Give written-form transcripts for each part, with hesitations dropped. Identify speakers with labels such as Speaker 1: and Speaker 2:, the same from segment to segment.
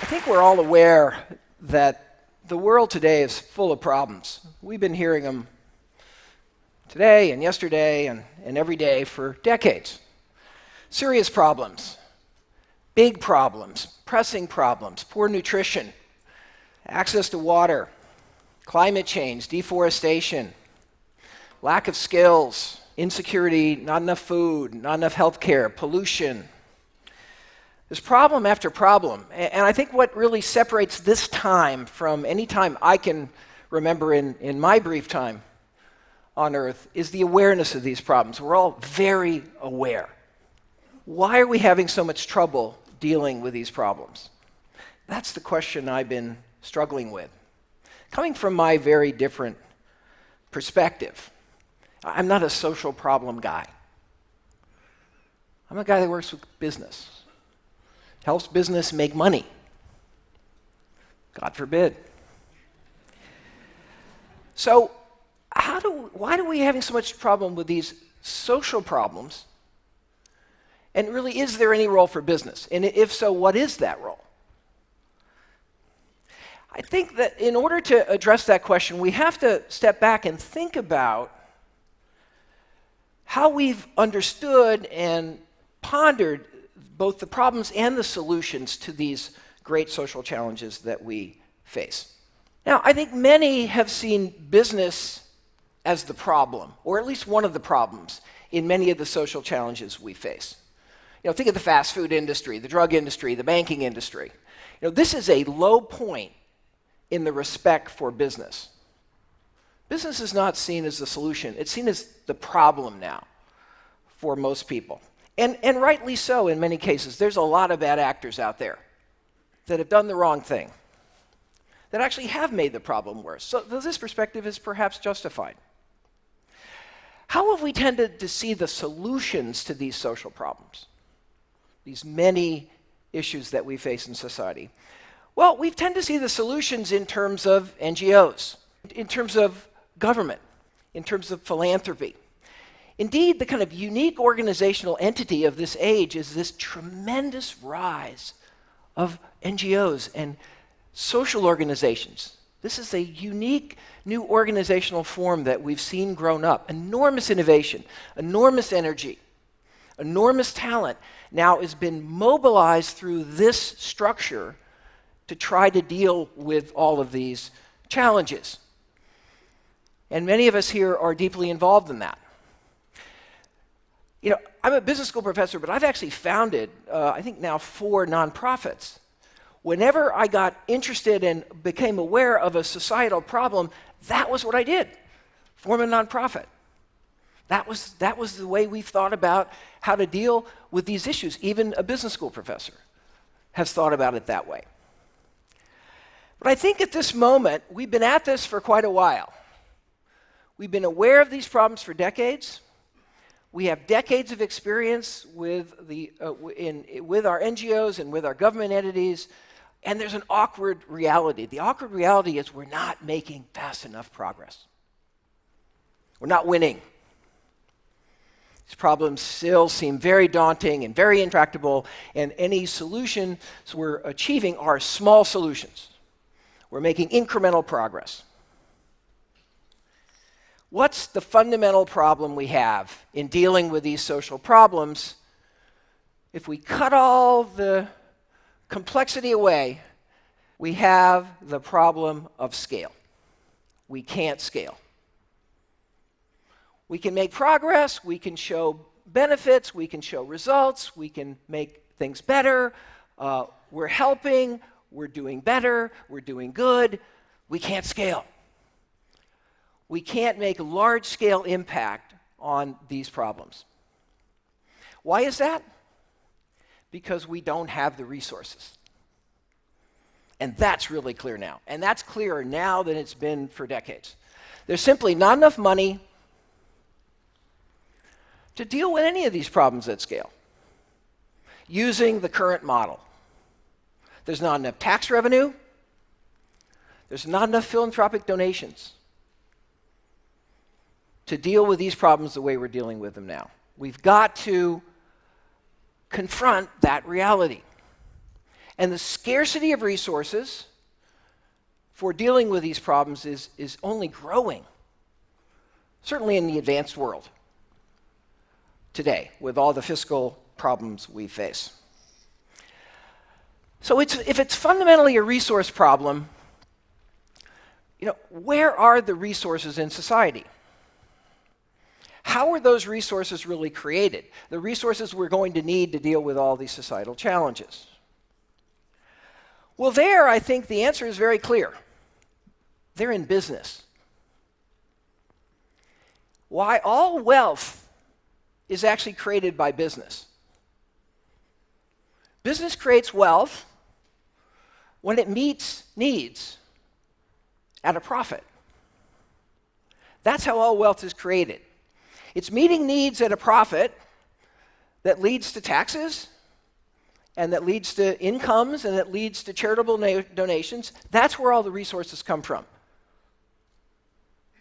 Speaker 1: I think we're all aware that the world today is full of problems. We've been hearing them today and yesterday and every day for decades. Serious problems, big problems, pressing problems, poor nutrition, access to water, climate change, deforestation, lack of skills, insecurity, not enough food, not enough health care, pollution. There's problem after problem. And I think what really separates this time from any time I can remember in my brief time on Earth is the awareness of these problems. We're all very aware. Why are we having so much trouble dealing with these problems? That's the question I've been struggling with. Coming from my very different perspective, I'm not a social problem guy. I'm a guy that works with business, helps business make money. God forbid. So why are we having so much problem with these social problems? And really, is there any role for business? And if so, what is that role? I think that in order to address that question, we have to step back and think about how we've understood and pondered both the problems and the solutions to these great social challenges that we face. Now, I think many have seen business as the problem, or at least one of the problems, in many of the social challenges we face. Think of the fast food industry, the drug industry, the banking industry. This is a low point in the respect for business. Business is not seen as the solution. It's seen as the problem now for most people. And rightly so in many cases. There's a lot of bad actors out there that have done the wrong thing, that actually have made the problem worse. So this perspective is perhaps justified. How have we tended to see the solutions to these social problems, these many issues that we face in society? Well, we tend to see the solutions in terms of NGOs, in terms of government, in terms of philanthropy. Indeed, the kind of unique organizational entity of this age is this tremendous rise of NGOs and social organizations. This is a unique new organizational form that we've seen grown up. Enormous innovation, enormous energy, enormous talent now has been mobilized through this structure to try to deal with all of these challenges. And many of us here are deeply involved in that. I'm a business school professor, but I've actually founded, I think now 4 nonprofits. Whenever I got interested and became aware of a societal problem, that was what I did, form a nonprofit. That was the way we've thought about how to deal with these issues. Even a business school professor has thought about it that way. But I think at this moment, we've been at this for quite a while. We've been aware of these problems for decades. We have decades of experience with our NGOs and with our government entities, and there's an awkward reality. The awkward reality is we're not making fast enough progress. We're not winning. These problems still seem very daunting and very intractable, and any solutions we're achieving are small solutions. We're making incremental progress. What's the fundamental problem we have in dealing with these social problems? If we cut all the complexity away, we have the problem of scale. We can't scale. We can make progress, we can show benefits, we can show results, we can make things better. We're helping, we're doing better, we're doing good. We can't scale. We can't make large-scale impact on these problems. Why is that? Because we don't have the resources. And that's really clear now. And that's clearer now than it's been for decades. There's simply not enough money to deal with any of these problems at scale using the current model. There's not enough tax revenue. There's not enough philanthropic donations to deal with these problems the way we're dealing with them now. We've got to confront that reality. And the scarcity of resources for dealing with these problems is only growing, certainly in the advanced world today, with all the fiscal problems we face. So if it's fundamentally a resource problem, where are the resources in society? How are those resources really created? The resources we're going to need to deal with all these societal challenges. Well, there, I think the answer is very clear. They're in business. Why? All wealth is actually created by business. Business creates wealth when it meets needs at a profit. That's how all wealth is created. It's meeting needs at a profit that leads to taxes, and that leads to incomes, and that leads to charitable donations. That's where all the resources come from.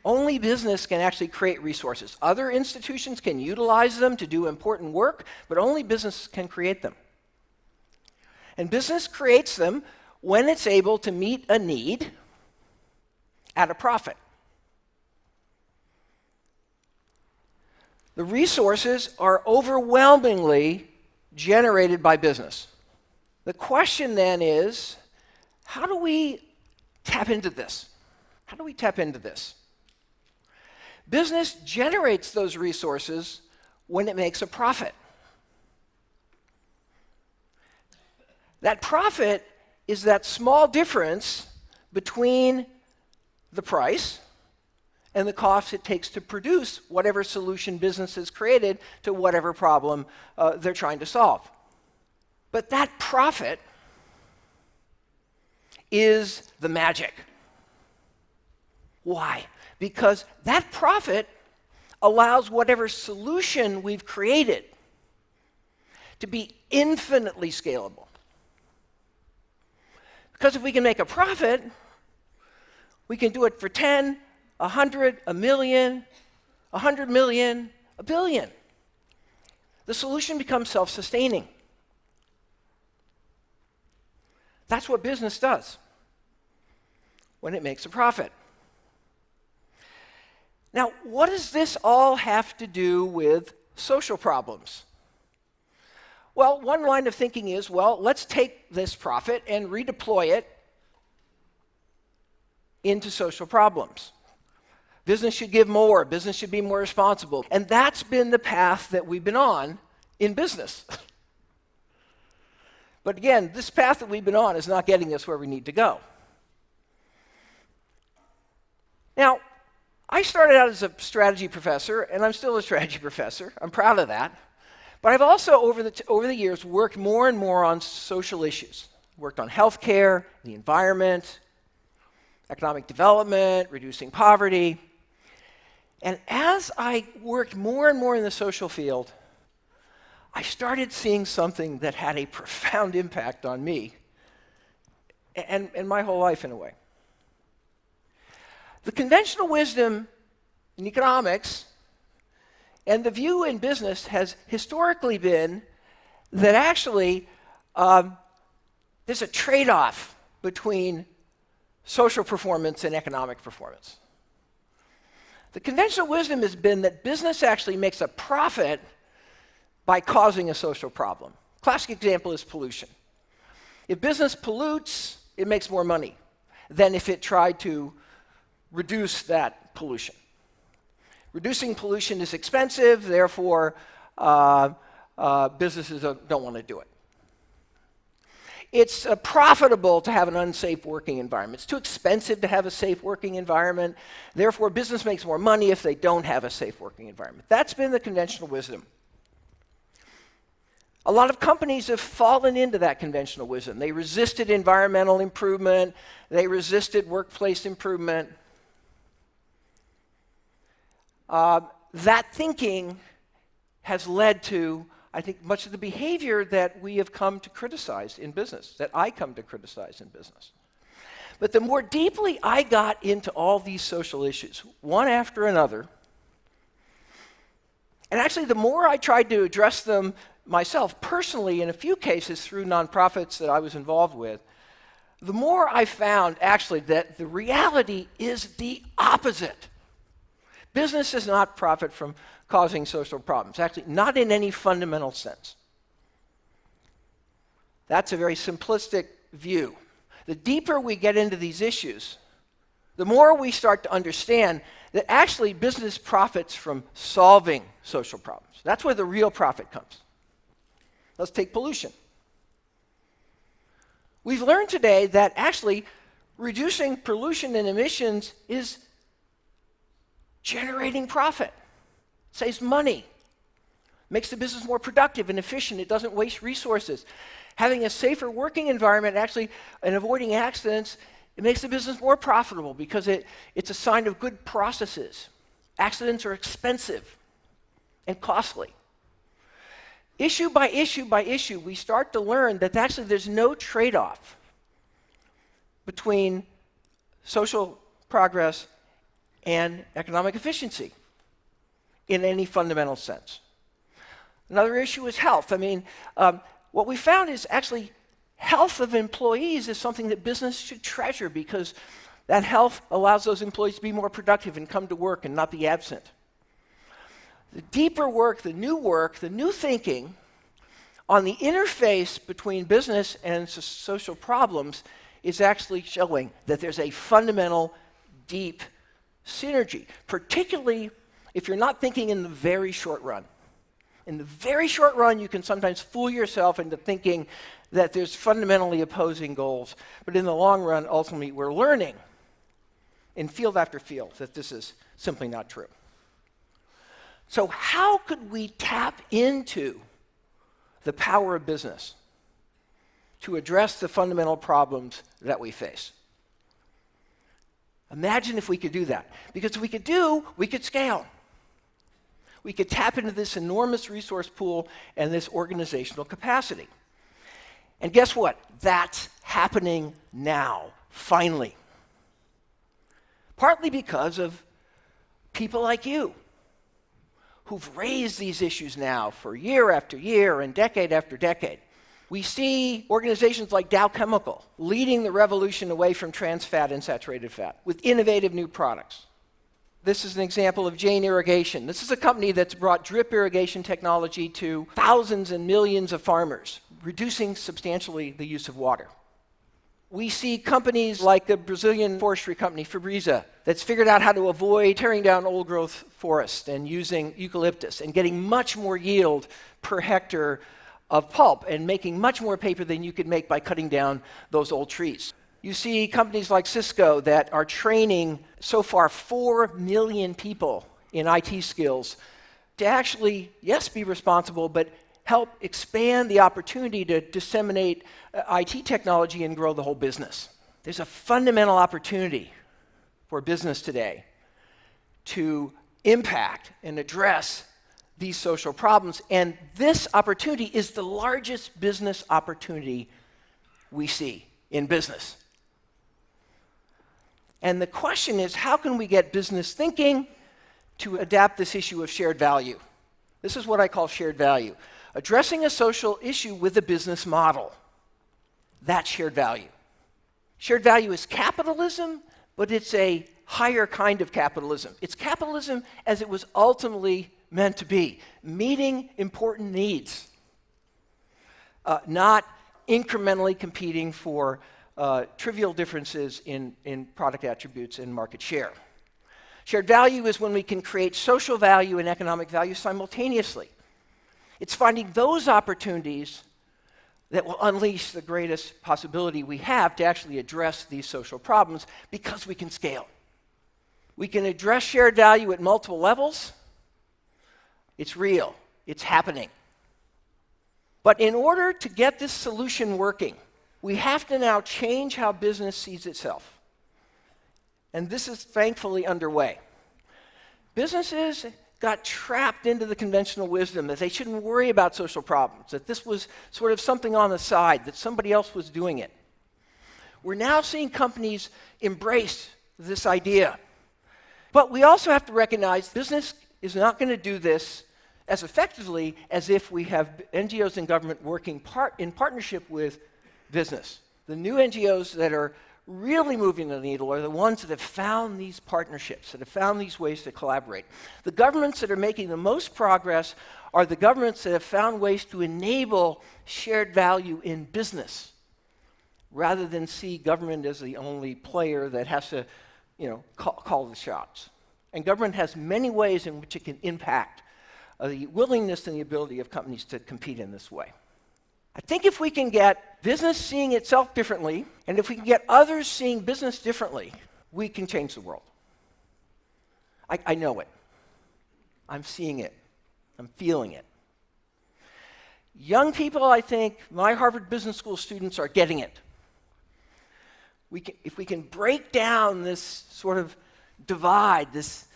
Speaker 1: Only business can actually create resources. Other institutions can utilize them to do important work, but only business can create them. And business creates them when it's able to meet a need at a profit. The resources are overwhelmingly generated by business. The question then is, how do we tap into this? How do we tap into this? Business generates those resources when it makes a profit. That profit is that small difference between the price and the cost it takes to produce whatever solution business has created to whatever problem they're trying to solve. But that profit is the magic. Why? Because that profit allows whatever solution we've created to be infinitely scalable. Because if we can make a profit, we can do it for 10, 100, a million, 100 million, a billion. The solution becomes self-sustaining. That's what business does when it makes a profit. Now, what does this all have to do with social problems? Well, one line of thinking is, well, let's take this profit and redeploy it into social problems. Business should give more. Business should be more responsible. And that's been the path that we've been on in business. But again, this path that we've been on is not getting us where we need to go. Now, I started out as a strategy professor, and I'm still a strategy professor. I'm proud of that. But I've also, over the years, worked more and more on social issues. Worked on healthcare, the environment, economic development, reducing poverty. And as I worked more and more in the social field, I started seeing something that had a profound impact on me and my whole life in a way. The conventional wisdom in economics and the view in business has historically been that actually there's a trade-off between social performance and economic performance. The conventional wisdom has been that business actually makes a profit by causing a social problem. Classic example is pollution. If business pollutes, it makes more money than if it tried to reduce that pollution. Reducing pollution is expensive, therefore businesses don't want to do it. It's profitable to have an unsafe working environment. It's too expensive to have a safe working environment, therefore business makes more money if they don't have a safe working environment. That's been the conventional wisdom. A lot of companies have fallen into that conventional wisdom. They resisted environmental improvement, they resisted workplace improvement. That thinking has led to, I think, much of the behavior that we have come to criticize in business, that I come to criticize in business. But the more deeply I got into all these social issues, one after another, and actually the more I tried to address them myself personally in a few cases through nonprofits that I was involved with, the more I found actually that the reality is the opposite. Business does not profit from causing social problems, actually not in any fundamental sense. That's a very simplistic view. The deeper we get into these issues, the more we start to understand that actually business profits from solving social problems. That's where the real profit comes. Let's take pollution. We've learned today that actually reducing pollution and emissions is generating profit, saves money, makes the business more productive and efficient, it doesn't waste resources. Having a safer working environment actually and avoiding accidents, it makes the business more profitable because it's a sign of good processes. Accidents are expensive and costly. Issue by issue by issue, we start to learn that actually there's no trade-off between social progress and economic efficiency in any fundamental sense. Another issue is health. What we found is actually health of employees is something that business should treasure because that health allows those employees to be more productive and come to work and not be absent. The deeper work, the new thinking on the interface between business and social problems is actually showing that there's a fundamental, deep synergy, particularly if you're not thinking in the very short run. In the very short run, you can sometimes fool yourself into thinking that there's fundamentally opposing goals. But in the long run, ultimately, we're learning in field after field that this is simply not true. So how could we tap into the power of business to address the fundamental problems that we face? Imagine if we could do that. Because if we could scale. We could tap into this enormous resource pool and this organizational capacity. And guess what? That's happening now, finally. Partly because of people like you, who've raised these issues now for year after year and decade after decade. We see organizations like Dow Chemical leading the revolution away from trans fat and saturated fat with innovative new products. This is an example of Jane Irrigation. This is a company that's brought drip irrigation technology to thousands and millions of farmers, reducing substantially the use of water. We see companies like the Brazilian forestry company, Fibria, that's figured out how to avoid tearing down old growth forests and using eucalyptus and getting much more yield per hectare of pulp and making much more paper than you could make by cutting down those old trees. You see companies like Cisco that are training so far 4 million people in IT skills to actually, yes, be responsible, but help expand the opportunity to disseminate IT technology and grow the whole business. There's a fundamental opportunity for business today to impact and address these social problems, and this opportunity is the largest business opportunity we see in business. And the question is, how can we get business thinking to adapt this issue of shared value? This is what I call shared value. Addressing a social issue with a business model. That's shared value. Shared value is capitalism, but it's a higher kind of capitalism. It's capitalism as it was ultimately meant to be, meeting important needs, not incrementally competing for trivial differences in product attributes and market share. Shared value is when we can create social value and economic value simultaneously. It's finding those opportunities that will unleash the greatest possibility we have to actually address these social problems because we can scale. We can address shared value at multiple levels. It's real. It's happening. But in order to get this solution working, we have to now change how business sees itself. And this is thankfully underway. Businesses got trapped into the conventional wisdom that they shouldn't worry about social problems, that this was sort of something on the side, that somebody else was doing it. We're now seeing companies embrace this idea. But we also have to recognize business is not going to do this as effectively as if we have NGOs and government working in partnership with business. The new NGOs that are really moving the needle are the ones that have found these partnerships, that have found these ways to collaborate. The governments that are making the most progress are the governments that have found ways to enable shared value in business, rather than see government as the only player that has to, call the shots. And government has many ways in which it can impact the willingness and the ability of companies to compete in this way. I think if we can get business seeing itself differently, and if we can get others seeing business differently, we can change the world. I know it. I'm seeing it. I'm feeling it. Young people, I think, my Harvard Business School students are getting it. If we can break down this sort of divide, this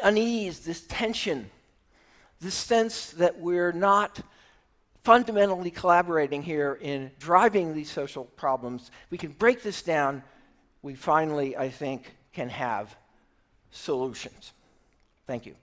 Speaker 1: unease, this tension, this sense that we're not fundamentally collaborating here in driving these social problems, we can break this down, we finally, I think, can have solutions. Thank you.